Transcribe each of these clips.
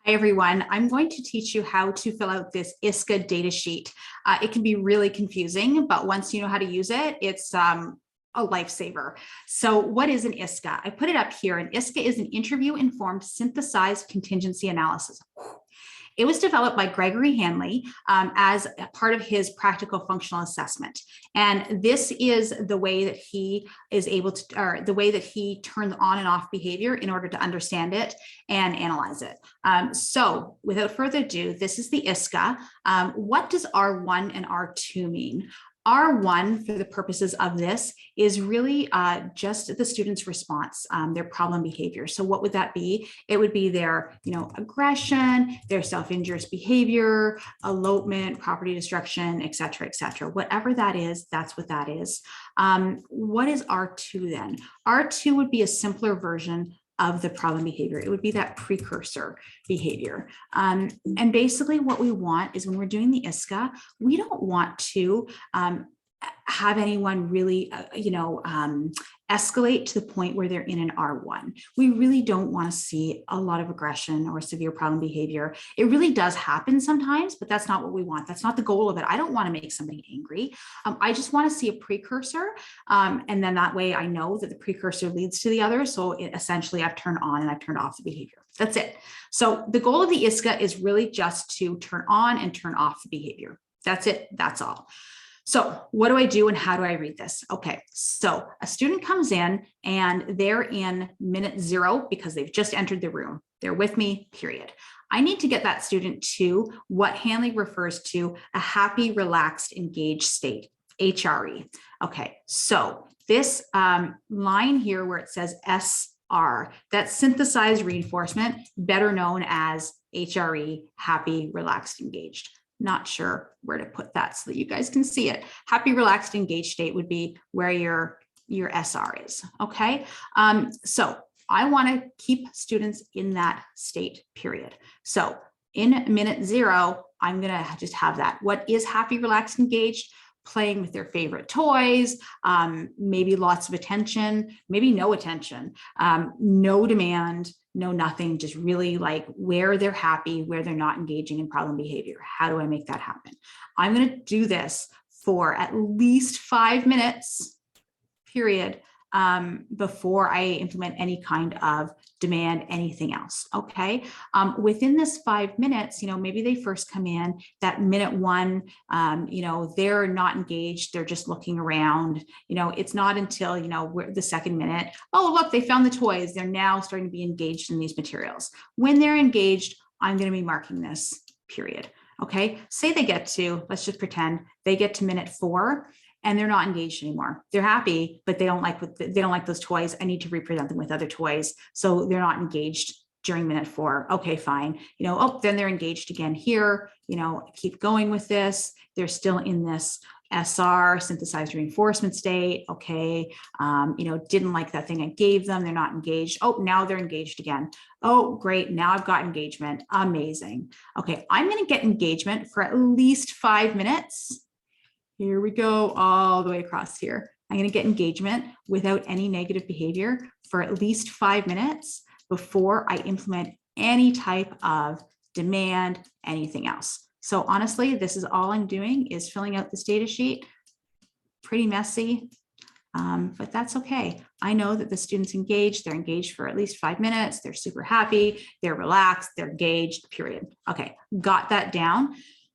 Hi everyone, I'm going to teach you how to fill out this IISCA data sheet. It can be really confusing, but once you know how to use it, it's a lifesaver. So what is an IISCA? I put it up here. An IISCA is an interview-informed synthesized contingency analysis. It was developed by Gregory Hanley as a part of his practical functional assessment. And this is the way that he is able to, or the way that he turns on and off behavior in order to understand it and analyze it. So without further ado, this is the IISCA. What does R1 and R2 mean? R1, for the purposes of this, is really just the student's response, their problem behavior. So what would that be? It would be their, aggression, their self-injurious behavior, elopement, property destruction, et cetera, whatever that is, that's what that is. What is R2 then? R2 would be a simpler version of the problem behavior. It would be that precursor behavior. And basically what we want is when we're doing the IISCA, we don't want to have anyone really, escalate to the point where they're in an R1. We really don't want to see a lot of aggression or severe problem behavior. It really does happen sometimes, but that's not what we want. That's not the goal of it. I don't want to make somebody angry. I just want to see a precursor. And then that way I know that the precursor leads to the other. So essentially I've turned on and I've turned off the behavior. That's it. So the goal of the IISCA is really just to turn on and turn off the behavior. That's it. That's all. So what do I do and how do I read this? Okay, so a student comes in and they're in minute 0 because they've just entered the room. They're with me, period. I need to get that student to what Hanley refers to a happy, relaxed, engaged state, HRE. Okay, so this line here where it says SR, that's synthesized reinforcement, better known as HRE, happy, relaxed, engaged. Not sure where to put that so that you guys can see it. Happy, relaxed, engaged state would be where your SR is, okay? So I wanna keep students in that state, period. So in minute 0, I'm gonna just have that. What is happy, relaxed, engaged? Playing with their favorite toys, maybe lots of attention, maybe no attention, no demand, no nothing, just really like where they're happy, where they're not engaging in problem behavior. How do I make that happen? I'm going to do this for at least 5 minutes, period, before I implement any kind of demand, anything else. Okay. Within this 5 minutes, maybe they first come in that minute 1, they're not engaged. They're just looking around, it's not until, the second minute, oh, look, they found the toys. They're now starting to be engaged in these materials. When they're engaged, I'm going to be marking this, period. Okay. Say they get to, let's just pretend they get to minute 4. And they're not engaged anymore. They're happy, but they don't like those toys. I need to represent them with other toys. So they're not engaged during minute 4. Okay, fine. Then they're engaged again here, keep going with this. They're still in this SR, synthesized reinforcement state. Okay. Didn't like that thing I gave them. They're not engaged. Oh, now they're engaged again. Oh, great. Now I've got engagement. Amazing. Okay. I'm going to get engagement for at least 5 minutes. Here we go all the way across here. I'm going to get engagement without any negative behavior for at least 5 minutes before I implement any type of demand, anything else. So honestly, this is all I'm doing is filling out this data sheet. Pretty messy, but that's okay. I know that the student's engaged. They're engaged for at least 5 minutes. They're super happy. They're relaxed. They're engaged, period. Okay, got that down.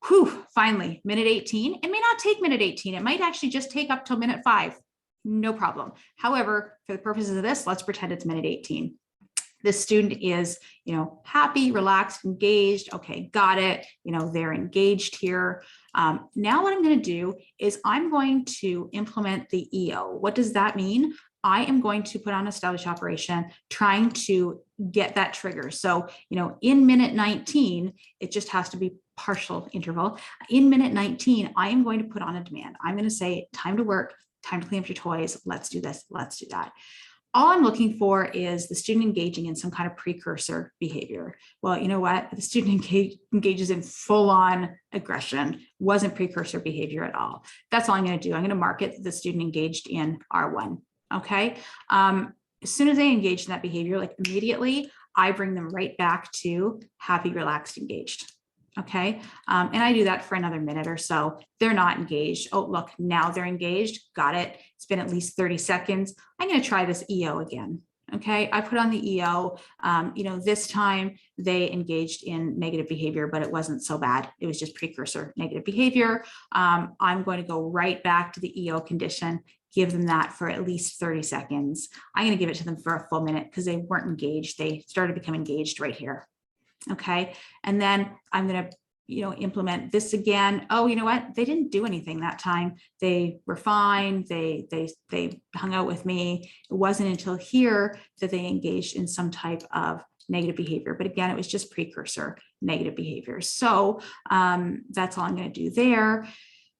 Whew, finally, minute 18. It may not take minute 18. It might actually just take up till minute 5. No problem. However, for the purposes of this, let's pretend it's minute 18. The student is, happy, relaxed, engaged. Okay, got it. They're engaged here. Now what I'm going to do is I'm going to implement the EO. What does that mean? I am going to put on established operation, trying to get that trigger. So, in minute 19, it just has to be partial interval. In minute 19, I am going to put on a demand. I'm going to say, time to work, time to clean up your toys. Let's do this. Let's do that. All I'm looking for is the student engaging in some kind of precursor behavior. Well, you know what? The student engages in full-on aggression, wasn't precursor behavior at all. That's all I'm going to do. I'm going to mark it the student engaged in R1. Okay. as soon as they engage in that behavior, like immediately, I bring them right back to happy, relaxed, engaged. Okay. And I do that for another minute or so. They're not engaged. Oh, look, now they're engaged. Got it. It's been at least 30 seconds. I'm going to try this EO again. Okay. I put on the EO, this time they engaged in negative behavior, but it wasn't so bad. It was just precursor negative behavior. I'm going to go right back to the EO condition, give them that for at least 30 seconds. I'm going to give it to them for a full minute because they weren't engaged. They started to become engaged right here. Okay. And then I'm going to, implement this again. Oh, you know what? They didn't do anything that time. They were fine. They hung out with me. It wasn't until here that they engaged in some type of negative behavior. But again, it was just precursor negative behavior. So that's all I'm going to do there.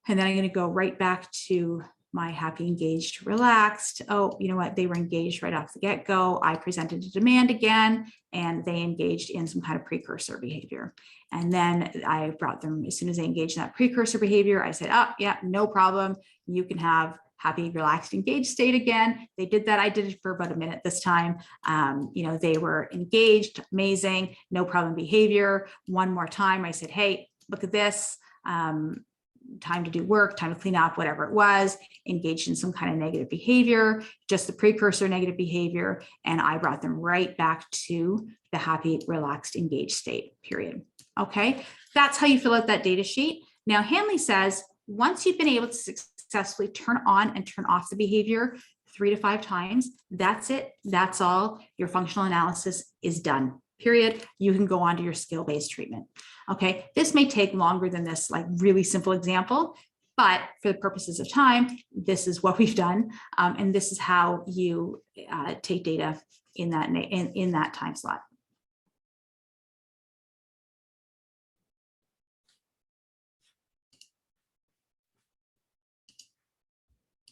And then I'm going to go right back to my happy, engaged, relaxed. Oh, you know what? They were engaged right off the get-go. I presented a demand again, and they engaged in some kind of precursor behavior. And then I brought them, as soon as they engaged in that precursor behavior, I said, oh, yeah, no problem. You can have happy, relaxed, engaged state again. They did that. I did it for about a minute this time. They were engaged, amazing, no problem behavior. One more time, I said, hey, look at this. Time to do work, time to clean up, whatever it was, engaged in some kind of negative behavior, just the precursor negative behavior. And I brought them right back to the happy, relaxed, engaged state, period. Okay, that's how you fill out that data sheet. Now, Hanley says, once you've been able to successfully turn on and turn off the behavior 3 to 5 times, that's it. That's all. Your functional analysis is done. Period. You can go on to your skill-based treatment. Okay, this may take longer than this like really simple example, but for the purposes of time, this is what we've done. And this is how you take data in that time slot.